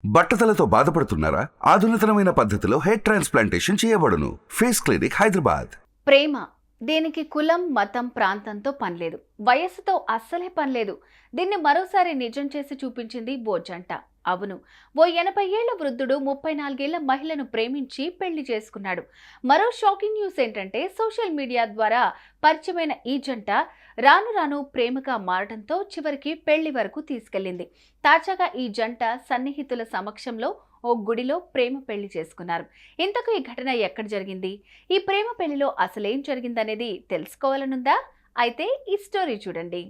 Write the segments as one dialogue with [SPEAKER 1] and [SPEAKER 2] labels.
[SPEAKER 1] బట్టతలతో బాధపడుతున్నారా? ఆధునితనమైన పద్ధతిలో హెయిర్ ట్రాన్స్ప్లాంటేషన్ చేయబడును. Face clinic, Hyderabad.
[SPEAKER 2] ప్రేమ దీనికి కులం, మతం, ప్రాంతంతో పనిలేదు, వయస్సుతో అస్సలే పనిలేదు. దీన్ని మరోసారి నిజం చేసి చూపించింది ఓ జంట. అవును, ఓ 80 ఏళ్ల వృద్ధుడు 34 ఏళ్ల మహిళను ప్రేమించి పెళ్లి చేసుకున్నాడు. మరో షాకింగ్ న్యూస్ ఏంటంటే, సోషల్ మీడియా ద్వారా పరిచయమైన ఈ జంట రాను రాను ప్రేమగా మారడంతో చివరికి పెళ్లి వరకు తీసుకెళ్లింది. తాజాగా ఈ జంట సన్నిహితుల సమక్షంలో ఓ గుడిలో ప్రేమ పెళ్లి చేసుకున్నారు. ఇంతకు ఈ ఘటన ఎక్కడ జరిగింది? ఈ ప్రేమ పెళ్లిలో అసలేం జరిగిందనేది తెలుసుకోవాలనుందా? అయితే ఈ స్టోరీ చూడండి.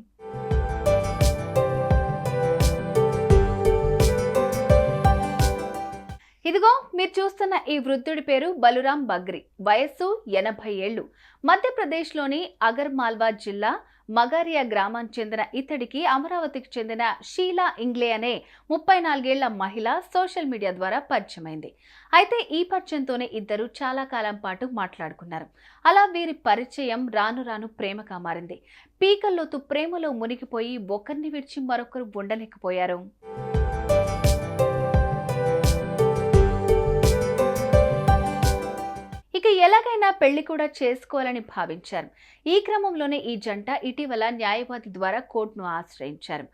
[SPEAKER 2] ఇదిగో మీరు చూస్తున్న ఈ వృద్ధుడి పేరు బలురాం బగ్రి. వయస్సు 80 ఏళ్లు. మధ్యప్రదేశ్లోని అగర్ మాల్వా జిల్లా మగారియా గ్రామానికి చెందిన ఇతడికి అమరావతికి చెందిన షీలా ఇంగ్లే అనే 34 ఏళ్ల మహిళ సోషల్ మీడియా ద్వారా పరిచయమైంది. అయితే ఈ పరిచయంతోనే ఇద్దరు చాలా కాలం పాటు మాట్లాడుకున్నారు. అలా వీరి పరిచయం రాను రాను ప్రేమగా మారింది. పీకల్లోతు ప్రేమలో మునిగిపోయి ఒకరిని విడిచి మరొకరు ఉండలేకపోయారు. ఇక ఎలాగైనా పెళ్లి కూడా చేసుకోవాలని భావించారు. ఈ క్రమంలోనే ఈ జంట ఇటీవల న్యాయవాది ద్వారా కోర్టును ఆశ్రయించారు.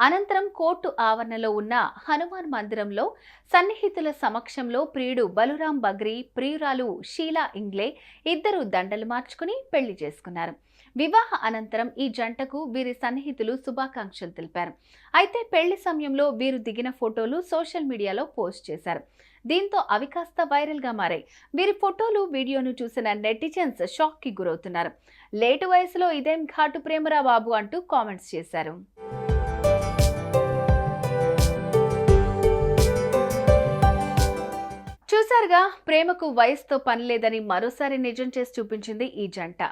[SPEAKER 2] అనంతరం కోర్టు ఆవరణలో ఉన్న హనుమాన్ మందిరంలో సన్నిహితుల సమక్షంలో ప్రియుడు బలురాం బగ్రి, ప్రియురాలు షీలా ఇంగ్లే ఇద్దరు దండలు మార్చుకుని పెళ్లి చేసుకున్నారు. వివాహ అనంతరం ఈ జంటకు వీరి సన్నిహితులు శుభాకాంక్షలు తెలిపారు. అయితే పెళ్లి సమయంలో వీరు దిగిన ఫోటోలు సోషల్ మీడియాలో పోస్ట్ చేశారు. దీంతో అవి కాస్త వైరల్ గా మారాయి. వీరి ఫోటోలు, వీడియోను చూసిన నెటిజన్స్ షాక్ కి గురవుతున్నారు. లేటు వయసులో ఇదేం ఘాటు ప్రేమరా బాబు అంటూ కామెంట్స్ చేశారు. చూసారుగా, ప్రేమకు వయసుతో పని లేదని మరోసారి నిజం చేసి చూపించింది ఈ జంట.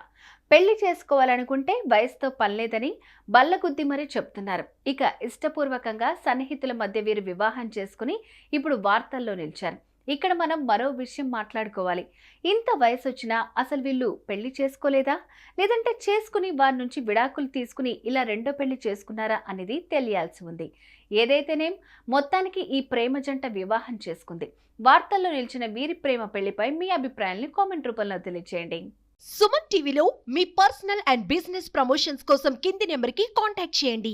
[SPEAKER 2] పెళ్లి చేసుకోవాలనుకుంటే వయసుతో పనిలేదని బల్లగుద్ది మరీ చెప్తున్నారు. ఇక ఇష్టపూర్వకంగా సన్నిహితుల మధ్య వీరు వివాహం చేసుకుని ఇప్పుడు వార్తల్లో నిలిచారు. ఇక్కడ మనం మరో విషయం మాట్లాడుకోవాలి. ఇంత వయసు వచ్చినా అసలు వీళ్ళు పెళ్లి చేసుకోలేదా, లేదంటే చేసుకుని వారి నుంచి విడాకులు తీసుకుని ఇలా రెండో పెళ్లి చేసుకున్నారా అనేది తెలియాల్సి ఉంది. ఏదైతేనేం మొత్తానికి ఈ ప్రేమ జంట వివాహం చేసుకుంది. వార్తల్లో నిలిచిన వీరి ప్రేమ పెళ్లిపై మీ అభిప్రాయాన్ని కామెంట్ రూపంలో తెలియజేయండి.
[SPEAKER 3] సుమన్ టీవీలో మీ పర్సనల్ అండ్ బిజినెస్ ప్రమోషన్స్ కోసం కింది నెంబర్కి కాంటాక్ట్ చేయండి.